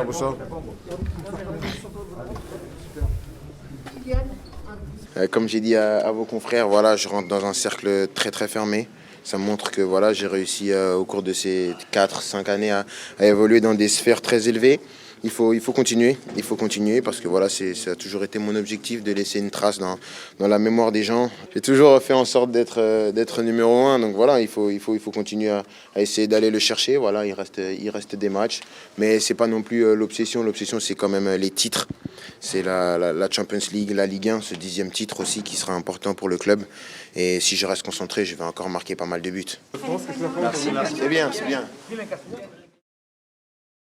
Bonsoir. Comme j'ai dit à vos confrères, voilà, je rentre dans un cercle très très fermé. Ça montre que voilà, j'ai réussi au cours de ces 4 5 années à évoluer dans des sphères très élevées. Il faut continuer parce que voilà, ça a toujours été mon objectif de laisser une trace dans la mémoire des gens. J'ai toujours fait en sorte d'être numéro un, donc voilà, il faut continuer à essayer d'aller le chercher. Voilà, il reste des matchs, mais c'est pas non plus l'obsession. L'obsession, c'est quand même les titres. C'est la Champions League, la Ligue 1, ce 10e titre aussi qui sera important pour le club. Et si je reste concentré, je vais encore marquer pas mal de buts. Merci. C'est bien.